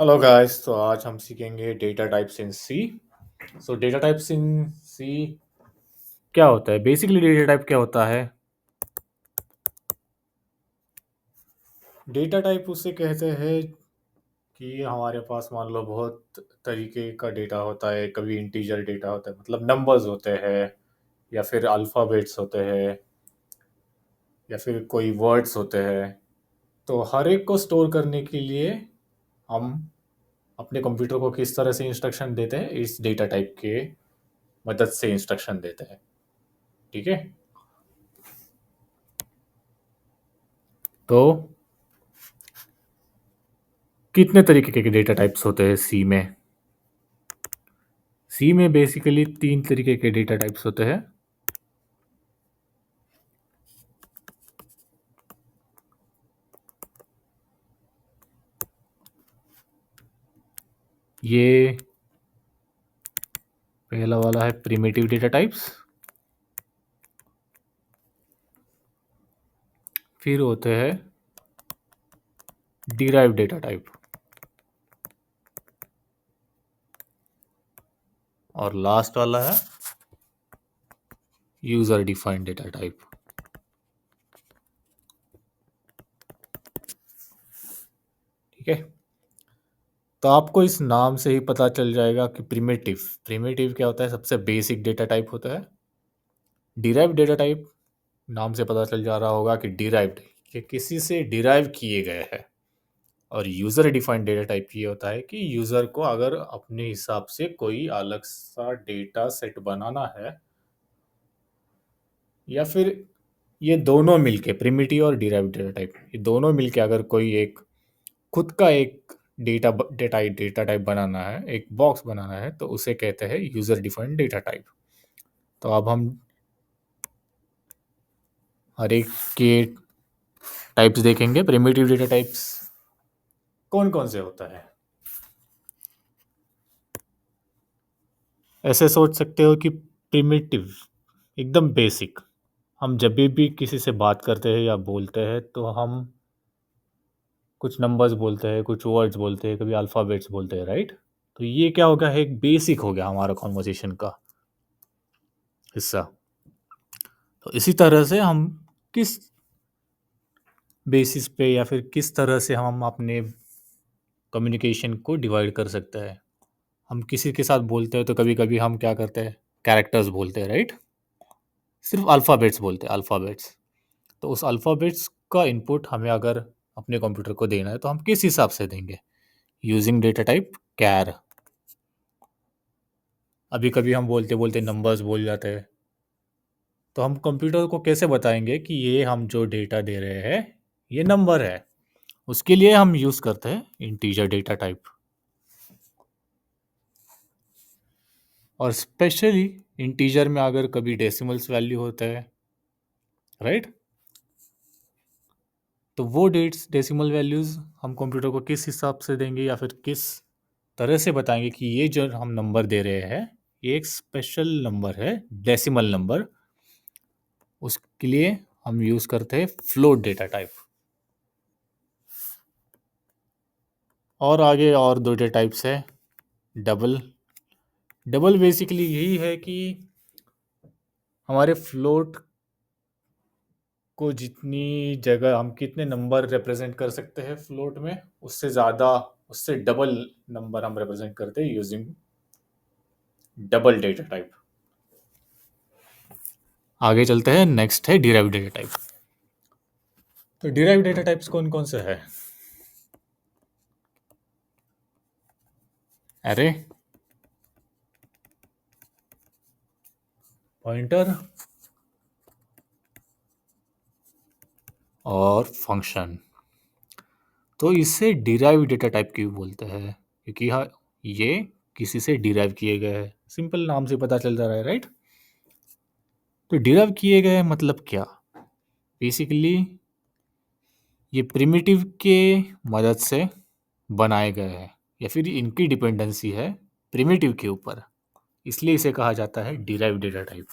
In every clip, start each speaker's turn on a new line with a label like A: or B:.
A: Hello guys, तो आज हम सीखेंगे data types in C. So data types in C क्या होता है? बेसिकली डेटा टाइप क्या होता है? डेटा टाइप उसे कहते हैं कि हमारे पास मान लो बहुत तरीके का डेटा होता है। कभी इंटीजर डेटा होता है, मतलब नंबर्स होते हैं, या फिर अल्फ़ाबेट्स होते हैं, या फिर कोई वर्ड्स होते हैं। तो हर एक को स्टोर करने के लिए हम अपने कंप्यूटर को किस तरह से इंस्ट्रक्शन देते हैं, इस डेटा टाइप के मदद से इंस्ट्रक्शन देते हैं। ठीक है। तो कितने तरीके के डेटा टाइप्स होते हैं सी में? सी में बेसिकली तीन तरीके के डेटा टाइप्स होते हैं। ये पहला वाला है प्रिमिटिव डेटा टाइप्स, फिर होते हैं डिराइव्ड डेटा टाइप, और लास्ट वाला है यूजर डिफाइंड डेटा टाइप। ठीक है। तो आपको इस नाम से ही पता चल जाएगा कि प्रिमिटिव प्रिमिटिव क्या होता है। सबसे बेसिक डेटा टाइप होता है। डिराइव्ड डेटा टाइप, नाम से पता चल जा रहा होगा कि डिराइव्ड, कि किसी से डिराइव किए गए हैं। और यूज़र डिफाइंड डेटा टाइप ये होता है कि यूज़र को अगर अपने हिसाब से कोई अलग सा डेटा सेट बनाना है, या फिर ये दोनों मिलके प्रिमिटिव और डिराइव्ड डेटा टाइप, ये दोनों मिलके अगर कोई एक खुद का एक डेटा टाइप बनाना है, एक बॉक्स बनाना है, तो उसे कहते हैं यूज़र डिफाइंड डेटा टाइप। तो अब हम हर एक के टाइप्स देखेंगे। प्रिमिटिव डेटा टाइप्स कौन कौन से होता है? ऐसे सोच सकते हो कि प्रिमिटिव एकदम बेसिक, हम जब भी किसी से बात करते हैं या बोलते हैं तो हम कुछ नंबर्स बोलते हैं, कुछ वर्ड्स बोलते हैं, कभी अल्फ़ाबेट्स बोलते हैं, राइट? तो ये क्या हो गया है, एक बेसिक हो गया हमारा कॉन्वर्सेशन का हिस्सा। तो इसी तरह से हम किस बेसिस पे या फिर किस तरह से हम अपने कम्युनिकेशन को डिवाइड कर सकते हैं। हम किसी के साथ बोलते हैं तो कभी कभी हम क्या करते हैं, कैरेक्टर्स बोलते हैं, राइट? सिर्फ अल्फ़ाबेट्स बोलते हैं, अल्फ़ाबेट्स। तो उस अल्फ़ाबेट्स का इनपुट हमें अगर अपने कंप्यूटर को देना है तो हम किस हिसाब से देंगे? यूजिंग डेटा टाइप कैर। अभी कभी हम बोलते बोलते नंबर्स बोल जाते हैं, तो हम कंप्यूटर को कैसे बताएंगे कि ये हम जो डेटा दे रहे हैं ये नंबर है? उसके लिए हम यूज़ करते हैं इंटीजर डेटा टाइप। और स्पेशली इंटीजर में अगर कभी डेसिमल्स वैल्यू होता है, राइट, तो वो डेसिमल वैल्यूज़ हम कंप्यूटर को किस हिसाब से देंगे या फिर किस तरह से बताएंगे कि ये जो हम नंबर दे रहे हैं ये एक स्पेशल नंबर है, डेसिमल नंबर। उसके लिए हम यूज़ करते हैं फ्लोट डेटा टाइप। और आगे और दो डेटा टाइप्स है, डबल। डबल बेसिकली यही है कि हमारे फ्लोट को जितनी जगह हम कितने नंबर रिप्रेजेंट कर सकते हैं फ्लोट में, उससे ज़्यादा, उससे डबल नंबर हम रिप्रेजेंट करते हैं यूजिंग डबल डेटा टाइप। आगे चलते हैं, नेक्स्ट है डिराइव्ड डेटा टाइप। तो डिराइव्ड डेटा टाइप्स कौन कौन से है? अरे, पॉइंटर और फंक्शन। तो इसे डिराइव डेटा टाइप क्यों बोलते हैं? क्योंकि हाँ, ये किसी से डिराइव किए गए हैं। सिंपल नाम से पता चल जा रहा है, राइट? तो डिराइव किए गए मतलब क्या? बेसिकली ये प्रिमिटिव के मदद से बनाए गए हैं, या फिर इनकी डिपेंडेंसी है प्रिमिटिव के ऊपर, इसलिए इसे कहा जाता है डिराइव डेटा टाइप।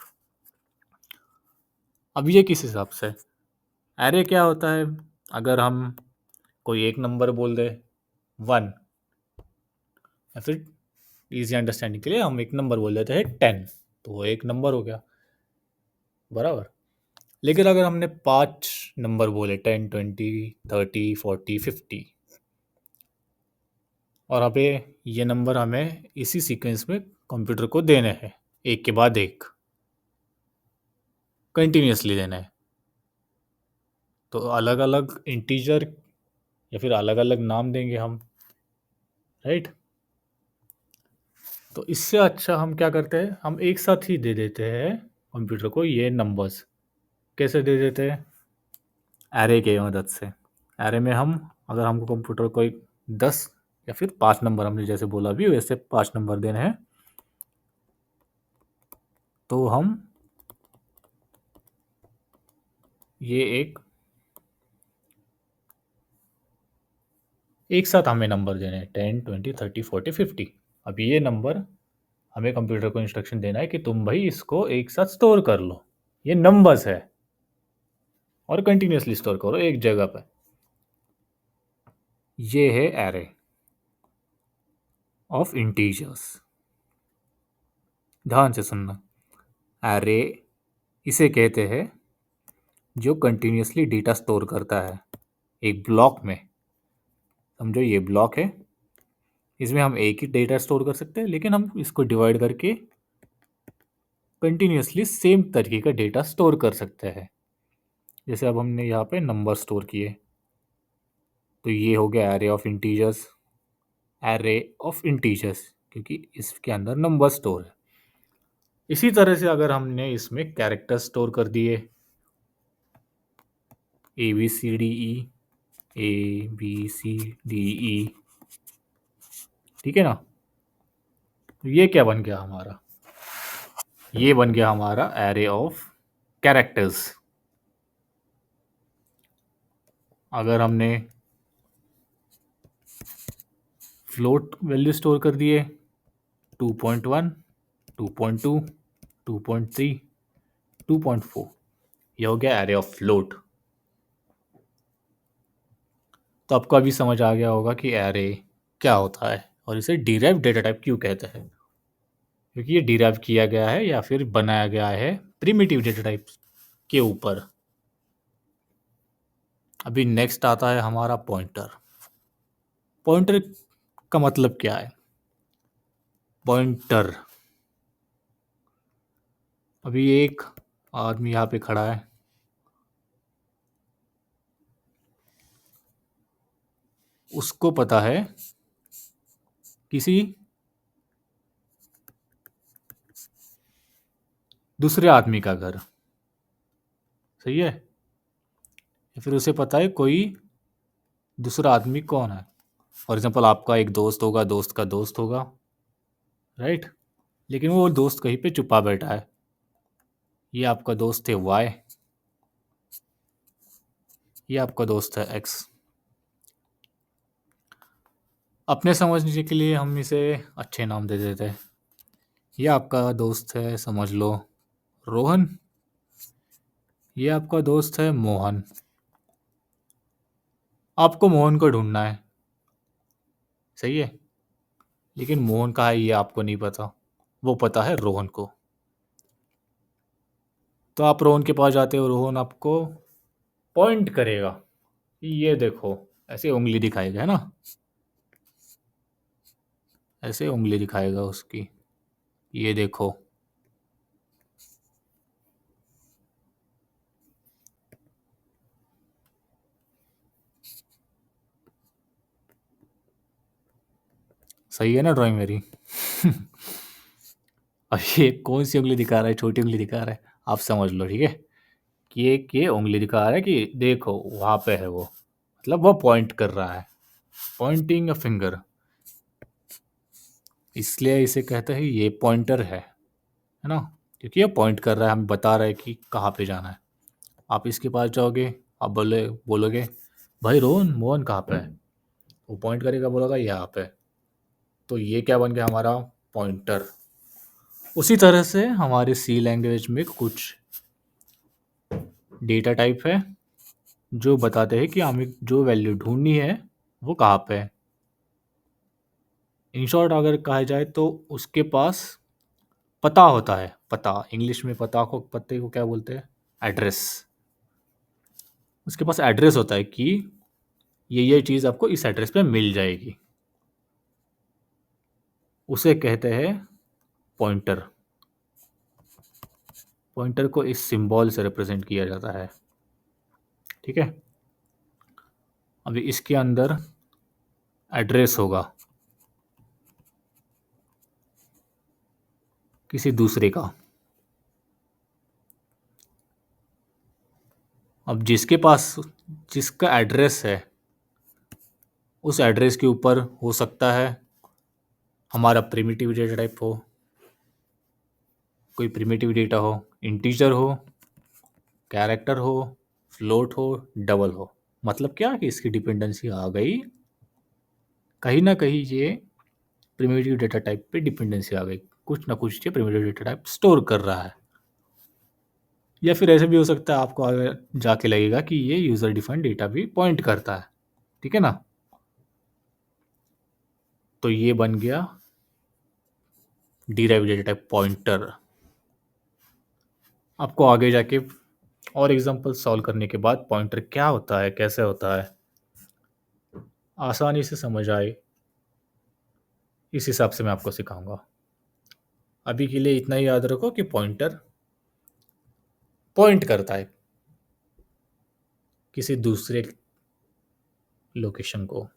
A: अब ये किस हिसाब से? एरे क्या होता है? अगर हम कोई एक नंबर बोल दे, 1, या फिर इजी अंडरस्टैंडिंग के लिए हम एक नंबर बोल देते हैं 10, तो वो एक नंबर हो गया, बराबर। लेकिन अगर हमने 5 नंबर बोले 10, 20, 30, 40, 50, और अबे ये नंबर हमें इसी सीक्वेंस में कंप्यूटर को देने हैं, एक के बाद एक कंटिन्यूअसली देना है, तो अलग अलग इंटीजर या फिर अलग अलग नाम देंगे हम, राइट। तो इससे अच्छा हम क्या करते हैं, हम एक साथ ही दे देते हैं कंप्यूटर को ये नंबर्स। कैसे दे देते हैं? एरे के मदद से। एरे में हम, अगर हमको कंप्यूटर को एक 10 या फिर 5 नंबर, हमने जैसे बोला भी वैसे 5 नंबर देने हैं, तो हम ये एक साथ हमें नंबर देने हैं 10, 20, 30, 40, 50। अब ये नंबर हमें कंप्यूटर को इंस्ट्रक्शन देना है कि तुम भाई इसको एक साथ स्टोर कर लो, ये नंबर्स है, और कंटिन्यूअसली स्टोर करो एक जगह पर। ये है एरे ऑफ इंटीजर्स। ध्यान से सुनना, एरे इसे कहते हैं जो कंटिन्यूअसली डेटा स्टोर करता है एक ब्लॉक में। समझो ये ब्लॉक है, इसमें हम एक ही डेटा स्टोर कर सकते हैं, लेकिन हम इसको डिवाइड करके कंटिन्यूअसली सेम तरीके का डेटा स्टोर कर सकते हैं। जैसे अब हमने यहाँ पे नंबर स्टोर किए, तो ये हो गया array of integers. Array of integers क्योंकि इसके अंदर नंबर स्टोर है। इसी तरह से अगर हमने इसमें कैरेक्टर स्टोर कर दिए, A B C D E, A B C D E, ठीक है ना, तो ये क्या बन गया हमारा? ये बन गया हमारा एरे ऑफ कैरेक्टर्स। अगर हमने फ्लोट वैल्यू स्टोर कर दिए 2.1, 2.2, 2.3, 2.4, ये हो गया एरे ऑफ फ्लोट। तो आपको अभी समझ आ गया होगा कि एरे क्या होता है और इसे डिराइव डेटा टाइप क्यों कहते हैं, क्योंकि ये डिराइव किया गया है या फिर बनाया गया है प्रिमिटिव डेटा टाइप के ऊपर। अभी नेक्स्ट आता है हमारा पॉइंटर। पॉइंटर का मतलब क्या है? पॉइंटर, अभी एक आदमी यहाँ पे खड़ा है, उसको पता है किसी दूसरे आदमी का घर, सही है, या फिर उसे पता है कोई दूसरा आदमी कौन है। फॉर एग्जाम्पल आपका एक दोस्त होगा, दोस्त का दोस्त होगा, राइट, लेकिन वो दोस्त कहीं पे छुपा बैठा है। ये आपका दोस्त है वाई, ये आपका दोस्त है एक्स। अपने समझने के लिए हम इसे अच्छे नाम दे देते हैं। ये आपका दोस्त है, समझ लो रोहन, ये आपका दोस्त है मोहन। आपको मोहन को ढूंढना है, सही है, लेकिन मोहन कहाँ है ये आपको नहीं पता, वो पता है रोहन को। तो आप रोहन के पास जाते हो, रोहन आपको पॉइंट करेगा, ये देखो, ऐसे उंगली दिखाएगा, है ना, ऐसे उंगली दिखाएगा उसकी, ये देखो। सही है ना ड्राइंग मेरी? अब ये कौन सी उंगली दिखा रहा है? छोटी उंगली दिखा रहा है, आप समझ लो, ठीक है, कि ये उंगली दिखा रहा है कि देखो वहाँ पे है वो, मतलब वो पॉइंट कर रहा है, पॉइंटिंग अ फिंगर, इसलिए इसे कहते हैं ये पॉइंटर है ना, क्योंकि ये पॉइंट कर रहा है, हमें बता रहा है कि कहाँ पे जाना है। आप इसके पास जाओगे, आप बोलोगे भाई रोहन, मोहन कहाँ पे है, वो पॉइंट करेगा, बोलेगा यहाँ पे। तो ये क्या बन गया हमारा? पॉइंटर। उसी तरह से हमारे सी लैंग्वेज में कुछ डेटा टाइप है जो बताते हैं कि हमें जो वैल्यू ढूंढनी है वो कहाँ पे है। इन शॉर्ट अगर कहा जाए तो उसके पास पता होता है। पता, इंग्लिश में पते को क्या बोलते हैं? एड्रेस। उसके पास एड्रेस होता है कि ये चीज़ आपको इस एड्रेस पे मिल जाएगी। उसे कहते हैं पॉइंटर। पॉइंटर को इस सिंबल से रिप्रेजेंट किया जाता है। ठीक है, अभी इसके अंदर एड्रेस होगा किसी दूसरे का। अब जिसका एड्रेस है, उस एड्रेस के ऊपर हो सकता है हमारा प्रिमिटिव डेटा टाइप हो, कोई प्रिमिटिव डेटा हो, इंटीजर हो, कैरेक्टर हो, फ्लोट हो, डबल हो। मतलब क्या कि इसकी डिपेंडेंसी आ गई, कहीं ना कहीं ये प्रिमिटिव डेटा टाइप पे डिपेंडेंसी आ गई, कुछ ना कुछ ये प्रिमिटिव डेटा टाइप स्टोर कर रहा है। या फिर ऐसे भी हो सकता है आपको आगे जाके लगेगा कि ये यूज़र डिफाइंड डेटा भी पॉइंट करता है। ठीक है ना? तो ये बन गया डिराइव डेटा टाइप पॉइंटर। आपको आगे जाके और एग्जांपल सॉल्व करने के बाद पॉइंटर क्या होता है, कैसे होता है, आसानी से समझ आए, इस हिसाब से मैं आपको सिखाऊंगा। अभी के लिए इतना ही याद रखो कि पॉइंटर पॉइंट करता है किसी दूसरे लोकेशन को।